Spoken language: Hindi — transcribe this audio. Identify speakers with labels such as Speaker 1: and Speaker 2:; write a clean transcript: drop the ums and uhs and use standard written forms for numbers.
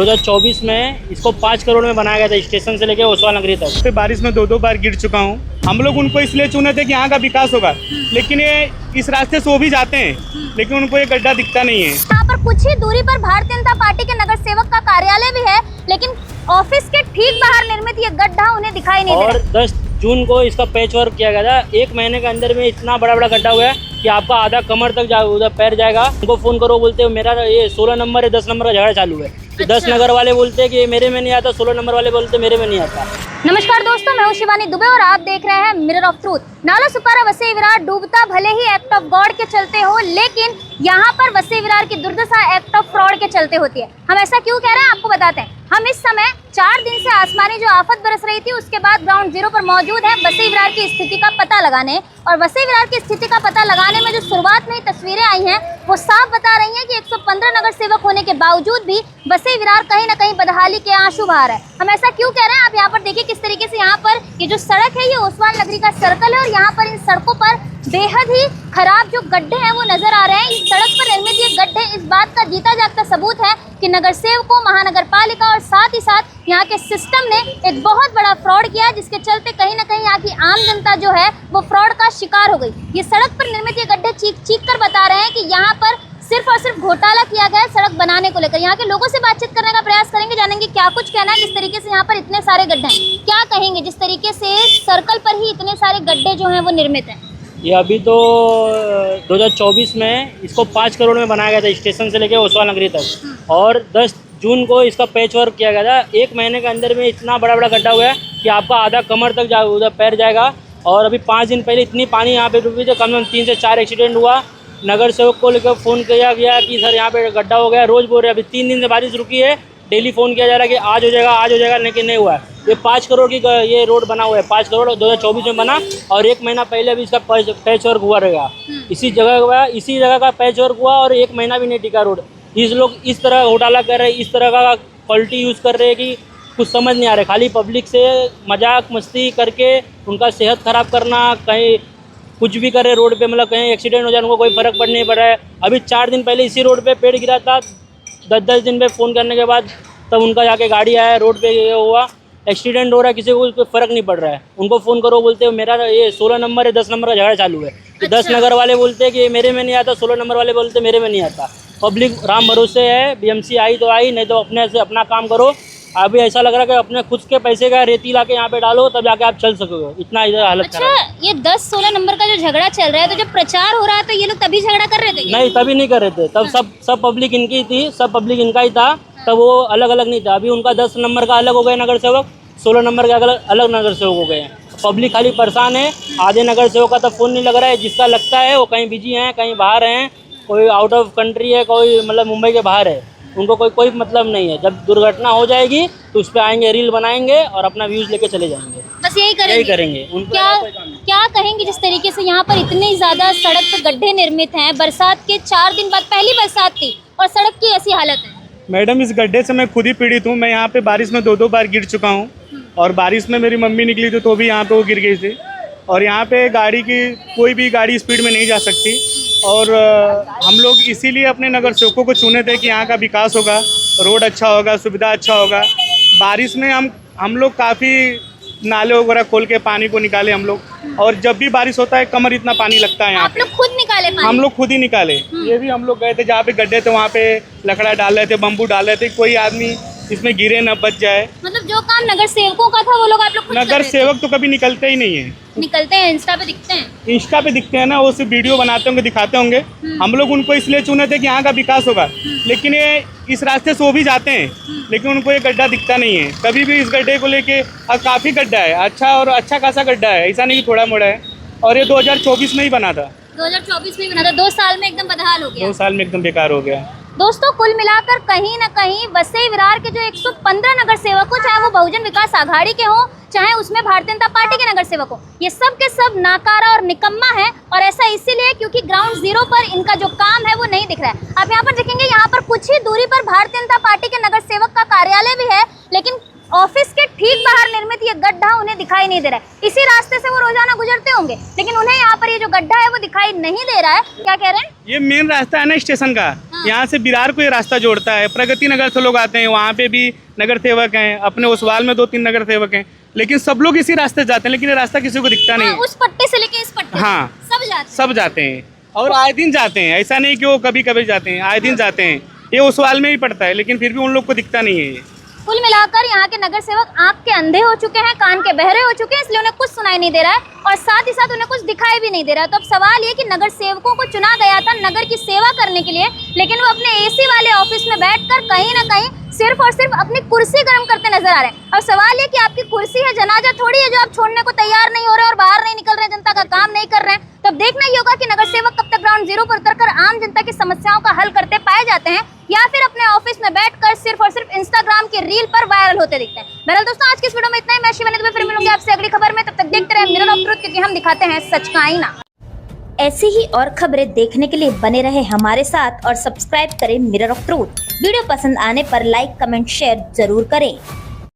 Speaker 1: 2024 में इसको 5 करोड़ में बनाया गया था, स्टेशन से लेके ओसवाल नगरी तक।
Speaker 2: फिर बारिश में दो बार गिर चुका हूँ। हम लोग उनको इसलिए चुने थे कि यहाँ का विकास होगा, लेकिन ये इस रास्ते से वो भी जाते हैं, लेकिन उनको ये गड्ढा दिखता नहीं है।
Speaker 3: यहाँ पर कुछ ही दूरी पर भारतीय जनता पार्टी के नगर सेवक का कार्यालय भी है, लेकिन ऑफिस के ठीक बाहर निर्मित ये गड्ढा उन्हें दिखाई नहीं दे रहा।
Speaker 1: और 10 जून को इसका पैच वर्क किया गया था। 1 महीने के अंदर में इतना बड़ा गड्ढा हुआ है कि आपका आधा कमर तक उधर पैर जाएगा। उनको फोन करो, बोलते हो मेरा ये 16 नंबर है, 10 नंबर का झगड़ा चालू है। 10 नगर वाले बोलते हैं कि मेरे में नहीं आता, 16 नंबर वाले बोलते मेरे में नहीं आता।
Speaker 3: नमस्कार दोस्तों, मैं हूं शिवानी दुबे और आप देख रहे हैं मिरर ऑफ ट्रूथ। नाला सुपारा वसई विरार डूबता भले ही एक्ट ऑफ गॉड के चलते हो, लेकिन यहाँ पर वसई विरार की दुर्दशा एक्ट ऑफ फ्रॉड के चलते होती है। हम ऐसा क्यों कह रहे हैं आपको बताते हैं। हम इस समय 4 दिन से आसमानी जो आफत बरस रही थी, उसके बाद ग्राउंड जीरो पर मौजूद है वसई विरार की स्थिति का पता लगाने। और वसई विरार की स्थिति का पता लगाने में जो शुरुआत में ही तस्वीरें आई हैं, वो साफ बता रही हैं कि 115 नगर सेवक होने के बावजूद भी वसई विरार कहीं ना कहीं बदहाली के आंसू बहा रहा है। हम ऐसा क्यों कह रहे हैं, आप यहाँ पर देखिए किस तरीके से यहाँ पर ये जो सड़क है, ये ओसवाल नगरी का सर्कल है और यहाँ पर इन सड़कों पर बेहद ही खराब जो गड्ढे हैं वो नजर आ रहे हैं। इस सड़क पर निर्मित ये गड्ढे इस बात का जीता जागता सबूत है कि नगर सेवकों, महानगर पालिका और साथ ही साथ यहाँ के सिस्टम ने एक बहुत बड़ा फ्रॉड किया, जिसके चलते कहीं ना कहीं यहाँ की आम जनता जो है वो फ्रॉड का शिकार हो गई। ये सड़क पर निर्मित ये गड्ढे चीख कर बता रहे हैं कि यहाँ पर सिर्फ और सिर्फ घोटाला किया गया है सड़क बनाने को लेकर। यहाँ के लोगों से बातचीत करने का प्रयास करेंगे, जानेंगे क्या कुछ कहना है। जिस तरीके से यहाँ पर इतने सारे गड्ढे हैं, क्या कहेंगे जिस तरीके से सर्कल पर ही इतने सारे गड्ढे जो हैं वो निर्मित हैं?
Speaker 1: ये अभी तो 2024 में इसको 5 करोड़ में बनाया गया था, स्टेशन से लेके ओसवाल नगरी तक। और 10 जून को इसका पैच वर्क किया गया था। 1 महीने के अंदर में इतना बड़ा गड्ढा हुआ है कि आपका आधा कमर तक उधर पैर जाएगा। और अभी 5 दिन पहले इतनी पानी यहाँ पे डूबी थी, कम से कम 3 से 4 एक्सीडेंट हुआ। नगर सेवक को लेकर फ़ोन किया गया कि सर यहाँ पे गड्ढा हो गया, रोज़ बोल रहे हैं। अभी 3 दिन से बारिश रुकी है, डेली फ़ोन किया जा रहा है कि आज हो जाएगा, आज हो जाएगा, लेकिन नहीं हुआ है। ये 5 करोड़ की ये रोड बना हुआ है, 5 करोड़ 2024 में बना, और 1 महीना पहले अभी इसका पैच वर्क हुआ रहेगा। इसी जगह का पैच वर्क हुआ और 1 महीना भी नहीं टिका रोड। इस लोग इस तरह घोटाला कर रहे हैं, इस तरह का क्वालिटी यूज़ कर रहे हैं कि कुछ समझ नहीं आ रहा है। खाली पब्लिक से मजाक मस्ती करके उनका सेहत ख़राब करना, कहीं कुछ भी करे रोड पे, मतलब कहीं एक्सीडेंट हो जाए उनको कोई फ़र्क नहीं पड़ रहा है। अभी 4 दिन पहले इसी रोड पे पेड़ गिरा था, 10 दिन पे फ़ोन करने के बाद तब उनका जाके गाड़ी आया, रोड पे ये हुआ, एक्सीडेंट हो रहा है, किसी को कोई फ़र्क नहीं पड़ रहा है। उनको फ़ोन करो, बोलते हो मेरा ये 16 नंबर है, 10 नंबर का झगड़ा चालू है। 10 नगर वाले बोलते हैं कि मेरे में नहीं आता, 16 नंबर वाले बोलते मेरे में नहीं आता। पब्लिक राम भरोसे है, BMC आई तो आई, नहीं तो अपने से अपना काम करो। अभी ऐसा लग रहा है कि अपने खुद के पैसे का रेती ला के यहाँ पे डालो, तब जाके आप चल सकोगे। इतना इधर हालत खराब है।
Speaker 3: अच्छा, ये 10-16 नंबर का जो झगड़ा चल रहा है, तो जब प्रचार हो रहा है तो ये लोग तभी झगड़ा कर रहे थे?
Speaker 1: नहीं, तभी नहीं कर रहे थे। तब सब पब्लिक इनकी थी, सब पब्लिक इनका ही था, तब वो अलग अलग नहीं था। अभी उनका 10 नंबर का अलग हो गए नगर सेवक, 16 नंबर के अलग नगर सेवक हो गए हैं। पब्लिक खाली परेशान है। आधे नगर सेवक का तो फ़ोन नहीं लग रहा है, जिसका लगता है वो कहीं बिजी हैं, कहीं बाहर हैं, कोई आउट ऑफ कंट्री है, कोई मतलब मुंबई के बाहर है। उनको कोई मतलब नहीं है। जब दुर्घटना हो जाएगी तो उस पर आएंगे, रील बनाएंगे और अपना व्यूज़ लेके चले जाएंगे।
Speaker 3: बस यही करेंगे।
Speaker 1: उनको
Speaker 3: क्या कहेंगे जिस तरीके से यहाँ पर इतनी ज़्यादा सड़क पर गड्ढे निर्मित हैं? बरसात के 4 दिन बाद पहली बरसात थी और सड़क की ऐसी हालत है।
Speaker 2: मैडम, इस गड्ढे से मैं खुद ही पीड़ित हूँ। मैं यहाँ पे बारिश में दो बार गिर चुका हूँ, और बारिश में मेरी मम्मी निकली थी तो भी यहाँ पे वो गिर गई थी। और यहाँ पे कोई भी गाड़ी स्पीड में नहीं जा सकती। और हम लोग इसीलिए अपने नगर सेवकों को चुने थे कि यहाँ का विकास होगा, रोड अच्छा होगा, सुविधा अच्छा होगा। बारिश में हम लोग काफ़ी नाले वगैरह खोल के पानी को निकाले हम लोग। और जब भी बारिश होता है कमर इतना पानी लगता है यहाँ
Speaker 3: आप लोग खुद निकाले पानी?
Speaker 2: हम लोग खुद ही निकाले। ये भी हम लोग गए थे जहाँ पे गड्ढे थे, वहाँ पे लकड़ा डाल रहे थे, बम्बू डाल रहे थे, कोई आदमी इसमें गिरे न बच जाए।
Speaker 3: मतलब जो काम नगर सेवकों का था वो लोग आप लोग खुद
Speaker 2: नगर सेवक तो कभी निकलते ही नहीं है।
Speaker 3: निकलते हैं, इंस्टा पे दिखते हैं।
Speaker 2: इंस्टा पे दिखते हैं ना, वो सिर्फ वीडियो बनाते होंगे, दिखाते होंगे। हम लोग उनको इसलिए चुने थे कि यहाँ का विकास होगा, लेकिन ये इस रास्ते से वो भी जाते हैं, लेकिन उनको ये गड्ढा दिखता नहीं है। कभी भी इस गड्ढे को लेके काफ़ी गड्ढा है, अच्छा खासा गड्ढा है, ऐसा नहीं कि थोड़ा मोड़ा है। और ये 2024 में ही बना था।
Speaker 3: 2024 में बना था, 2 साल में एकदम बदहाल हो गया।
Speaker 2: 2 साल में एकदम बेकार हो गया।
Speaker 3: दोस्तों, कुल मिलाकर कहीं ना कहीं वसई विरार के जो 115 नगर सेवक हो, चाहे वो बहुजन विकास आघाड़ी के हों, चाहे उसमें भारतीय जनता पार्टी के नगर सेवक हो, ये सब के सब नाकारा और निकम्मा है। और ऐसा इसीलिए क्योंकि ग्राउंड जीरो पर इनका जो काम है वो नहीं दिख रहा है। आप यहाँ पर देखेंगे, यहाँ पर कुछ ही दूरी पर भारतीय जनता पार्टी के नगर सेवक का कार्यालय भी है, लेकिन ऑफिस के ठीक बाहर निर्मित ये गड्ढा उन्हें दिखाई नहीं दे रहा है। इसी रास्ते से वो रोजाना गुजरते होंगे, लेकिन उन्हें यहाँ पर ये जो गड्ढा है वो दिखाई नहीं दे रहा है। क्या कह रहे हैं?
Speaker 2: ये मेन रास्ता है ना स्टेशन का, यहाँ से बिरार को ये रास्ता जोड़ता है। प्रगति नगर से लोग आते हैं, वहाँ पे भी नगर सेवक हैं, अपने ओसवाल में 2-3 नगर सेवक हैं, लेकिन सब लोग इसी रास्ते जाते हैं, लेकिन ये रास्ता किसी को दिखता नहीं है।
Speaker 3: उस पट्टे से लेके इस पट्टे
Speaker 2: हाँ,
Speaker 3: सब जाते हैं।
Speaker 2: सब जाते हैं और आए दिन जाते हैं, ऐसा नहीं कि वो कभी कभी जाते हैं, आए दिन जाते हैं। ये ओसवाल में ही पड़ता है, लेकिन फिर भी उन लोग को दिखता नहीं है ये।
Speaker 3: कुल मिलाकर यहाँ के नगर सेवक आंख के अंधे हो चुके हैं, कान के बहरे हो चुके हैं, इसलिए उन्हें कुछ सुनाई नहीं दे रहा है और साथ ही साथ उन्हें कुछ दिखाई भी नहीं दे रहा है। तो अब सवाल ये कि नगर सेवकों को चुना गया था नगर की सेवा करने के लिए, लेकिन वो अपने एसी वाले ऑफिस में बैठकर कहीं ना कहीं सिर्फ और सिर्फ अपनी कुर्सी गर्म करते नजर आ रहे हैं। और सवाल ये कि आपकी कुर्सी है, जनाजा थोड़ी है जो आप छोड़ने को तैयार नहीं हो रहे और बाहर नहीं निकल रहे, जनता का काम नहीं कर रहे हैं। तो अब देखना ही होगा कि नगर सेवक कब तक ग्राउंड जीरो पर उतरकर आम जनता की समस्याओं का हल करते पाए जाते हैं या फिर अपने ऑफिस में बैठकर सिर्फ और सिर्फ इंस्टाग्राम की रील पर वायरल होते दिखते हैं। बहरहाल दोस्तों, आज की इस वीडियो में इतना ही। मैं शिवानी दुबे फिर मिलूंगी आपसे अगली खबर में। तब तक देखते रहे मिरर ऑफ ट्रुथ, क्योंकि हम दिखाते हैं सच का आईना। ऐसी ही और खबरें देखने के लिए बने रहे हमारे साथ और सब्सक्राइब करें मिरर ऑफ ट्रुथ। वीडियो पसंद आने पर लाइक, कमेंट, शेयर जरूर करें।